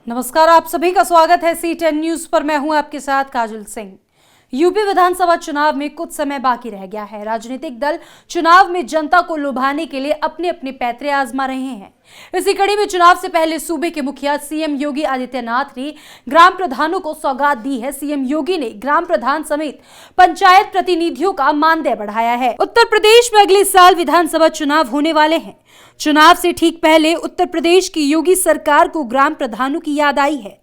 नमस्कार, आप सभी का स्वागत है C10 न्यूज पर। मैं हूं आपके साथ काजल सिंह। यूपी विधानसभा चुनाव में कुछ समय बाकी रह गया है। राजनीतिक दल चुनाव में जनता को लुभाने के लिए अपने अपने पैतरे आजमा रहे हैं। इसी कड़ी में चुनाव से पहले सूबे के मुखिया सीएम योगी आदित्यनाथ ने ग्राम प्रधानों को सौगात दी है। सीएम योगी ने ग्राम प्रधान समेत पंचायत प्रतिनिधियों का मानदेय बढ़ाया है। उत्तर प्रदेश में अगले साल विधानसभा चुनाव होने वाले हैं। चुनाव से ठीक पहले उत्तर प्रदेश की योगी सरकार को ग्राम प्रधानों की याद आई है।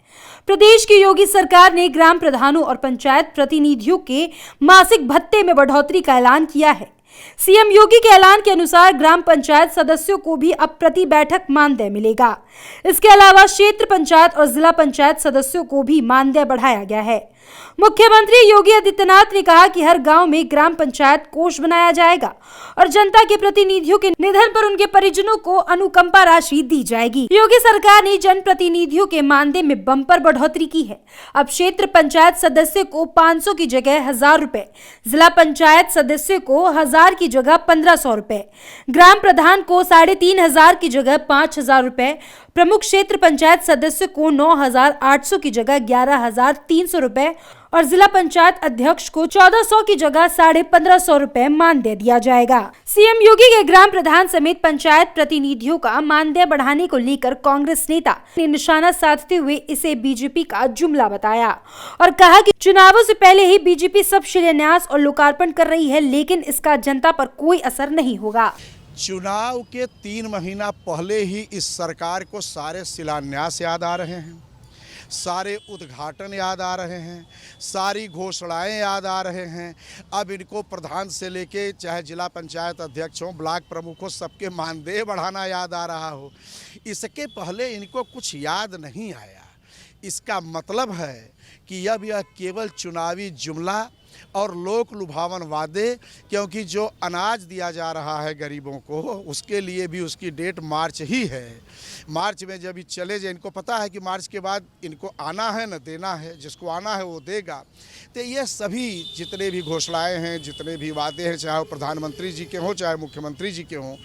प्रदेश की योगी सरकार ने ग्राम प्रधानों और पंचायत प्रतिनिधियों के मासिक भत्ते में बढ़ोतरी का ऐलान किया है। सीएम योगी के ऐलान के अनुसार ग्राम पंचायत सदस्यों को भी अब प्रति बैठक मानदेय मिलेगा। इसके अलावा क्षेत्र पंचायत और जिला पंचायत सदस्यों को भी मानदेय बढ़ाया गया है। मुख्यमंत्री योगी आदित्यनाथ ने कहा कि हर गांव में ग्राम पंचायत कोष बनाया जाएगा और जनता के प्रतिनिधियों के निधन पर उनके परिजनों को अनुकंपा राशि दी जाएगी। योगी सरकार ने जनप्रतिनिधियों के मानदेय में बम्पर बढ़ोतरी की है। अब क्षेत्र पंचायत सदस्य को 500 की जगह 1000 रुपए, जिला पंचायत सदस्य को 1000 की जगह 1500 रुपए, ग्राम प्रधान को 3500 की जगह 5000 रुपए, प्रमुख क्षेत्र पंचायत सदस्य को 9800 की जगह 11300 रुपए और जिला पंचायत अध्यक्ष को 1400 की जगह 1550 रुपए मानदेय दिया जाएगा। सीएम योगी के ग्राम प्रधान समेत पंचायत प्रतिनिधियों का मानदेय बढ़ाने को लेकर कांग्रेस नेता ने निशाना साधते हुए इसे बीजेपी का जुमला बताया और कहा कि चुनावों से पहले ही बीजेपी सब शिलान्यास और लोकार्पण कर रही है, लेकिन इसका जनता पर कोई असर नहीं होगा। चुनाव के 3 महीना पहले ही इस सरकार को सारे शिलान्यास याद आ रहे हैं, सारे उद्घाटन याद आ रहे हैं, सारी घोषणाएं याद आ रहे हैं। अब इनको प्रधान से लेके चाहे जिला पंचायत अध्यक्ष हो, ब्लॉक प्रमुख हो, सबके मानदेय बढ़ाना याद आ रहा हो। इसके पहले इनको कुछ याद नहीं आया। इसका मतलब है कि अब यह केवल चुनावी जुमला और लोक लुभावन वादे, क्योंकि जो अनाज दिया जा रहा है गरीबों को उसके लिए भी उसकी डेट मार्च ही है। मार्च में जब ये चले जाए, इनको पता है कि मार्च के बाद इनको आना है न देना है, जिसको आना है वो देगा। तो ये सभी जितने भी घोषणाएं हैं, जितने भी वादे हैं, चाहे वो प्रधानमंत्री जी के हों चाहे मुख्यमंत्री जी के हों,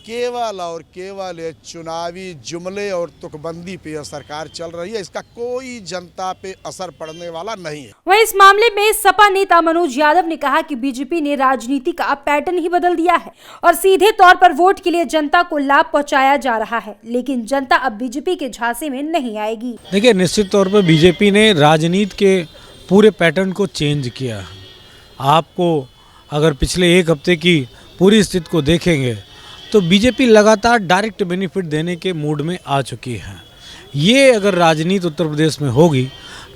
केवल और केवल चुनावी जुमले और तुकबंदी पे यह सरकार चल रही है। इसका कोई जनता पे असर पड़ने वाला नहीं है। वहीं इस मामले में सपा नेता मनोज यादव ने कहा कि बीजेपी ने राजनीति का पैटर्न ही बदल दिया है और सीधे तौर पर वोट के लिए जनता को लाभ पहुंचाया जा रहा है, लेकिन जनता अब बीजेपी के झांसे में नहीं आएगी। देखिए, निश्चित तौर पर बीजेपी ने राजनीति के पूरे पैटर्न को चेंज किया। आपको अगर पिछले 1 हफ्ते की पूरी स्थिति को देखेंगे तो बीजेपी लगातार डायरेक्ट बेनिफिट देने के मूड में आ चुकी है। ये अगर राजनीति उत्तर प्रदेश में होगी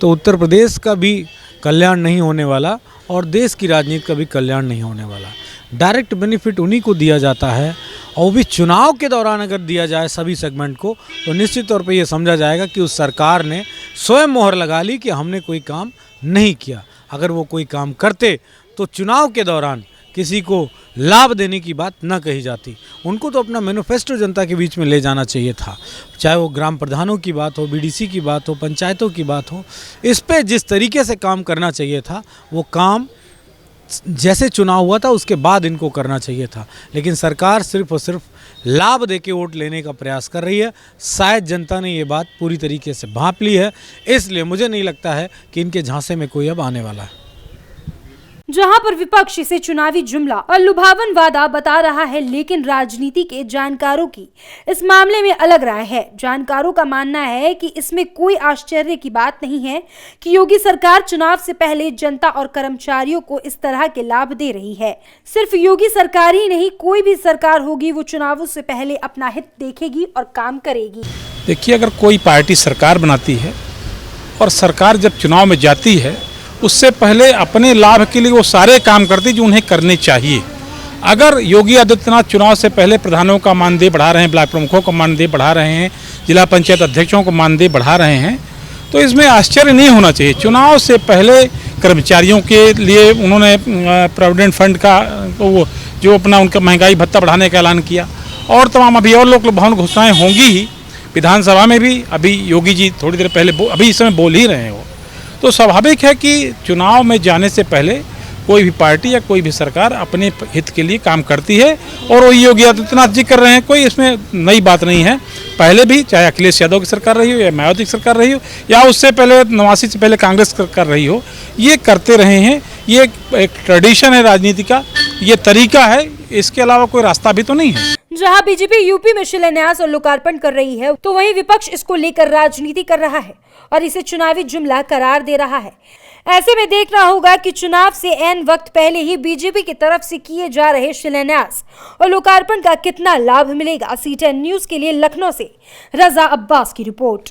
तो उत्तर प्रदेश का भी कल्याण नहीं होने वाला और देश की राजनीति का भी कल्याण नहीं होने वाला। डायरेक्ट बेनिफिट उन्हीं को दिया जाता है और वो भी चुनाव के दौरान अगर दिया जाए सभी सेगमेंट को तो निश्चित तौर पे ये समझा जाएगा कि उस सरकार ने स्वयं मोहर लगा ली कि हमने कोई काम नहीं किया। अगर वो कोई काम करते तो चुनाव के दौरान किसी को लाभ देने की बात न कही जाती। उनको तो अपना मैनिफेस्टो जनता के बीच में ले जाना चाहिए था, चाहे वो ग्राम प्रधानों की बात हो, बीडीसी की बात हो, पंचायतों की बात हो। इस पे जिस तरीके से काम करना चाहिए था वो काम जैसे चुनाव हुआ था उसके बाद इनको करना चाहिए था, लेकिन सरकार सिर्फ और सिर्फ लाभ देके वोट लेने का प्रयास कर रही है। शायद जनता ने ये बात पूरी तरीके से भांप ली है, इसलिए मुझे नहीं लगता है कि इनके झांसे में कोई अब आने वाला है। जहां पर विपक्ष इसे चुनावी जुमला और लुभावन वादा बता रहा है, लेकिन राजनीति के जानकारों की इस मामले में अलग राय है। जानकारों का मानना है कि इसमें कोई आश्चर्य की बात नहीं है कि योगी सरकार चुनाव से पहले जनता और कर्मचारियों को इस तरह के लाभ दे रही है। सिर्फ योगी सरकार ही नहीं, कोई भी सरकार होगी वो चुनावों से पहले अपना हित देखेगी और काम करेगी। देखिए, अगर कोई पार्टी सरकार बनाती है और सरकार जब चुनाव में जाती है उससे पहले अपने लाभ के लिए वो सारे काम करती जो उन्हें करने चाहिए। अगर योगी आदित्यनाथ चुनाव से पहले प्रधानों का मानदेय बढ़ा रहे हैं, ब्लॉक प्रमुखों का मानदेय बढ़ा रहे हैं, जिला पंचायत अध्यक्षों को मानदेय बढ़ा रहे हैं, तो इसमें आश्चर्य नहीं होना चाहिए। चुनाव से पहले कर्मचारियों के लिए उन्होंने प्रोविडेंट फंड का वो जो अपना उनका महंगाई भत्ता बढ़ाने का ऐलान किया और तमाम अभी और लोक लुभावन घोषणाएँ होंगी ही। विधानसभा में भी अभी योगी जी थोड़ी देर पहले अभी इस समय बोल ही रहे हैं वो। तो स्वाभाविक है कि चुनाव में जाने से पहले कोई भी पार्टी या कोई भी सरकार अपने हित के लिए काम करती है और वो योगी आदित्यनाथ जी कर रहे हैं। कोई इसमें नई बात नहीं है। पहले भी चाहे अखिलेश यादव की सरकार रही हो या मायावती की सरकार रही हो या उससे पहले 89 से पहले कांग्रेस सरकार रही हो, ये करते रहे हैं। ये एक ट्रेडिशन है राजनीति का, ये तरीका है, इसके अलावा कोई रास्ता भी तो नहीं है। जहां बीजेपी यूपी में शिलान्यास और लोकार्पण कर रही है, तो वहीं विपक्ष इसको लेकर राजनीति कर रहा है और इसे चुनावी जुमला करार दे रहा है। ऐसे में देखना होगा कि चुनाव से ऐन वक्त पहले ही बीजेपी की तरफ से किए जा रहे शिलान्यास और लोकार्पण का कितना लाभ मिलेगा। C10 न्यूज के लिए लखनऊ से रजा अब्बास की रिपोर्ट।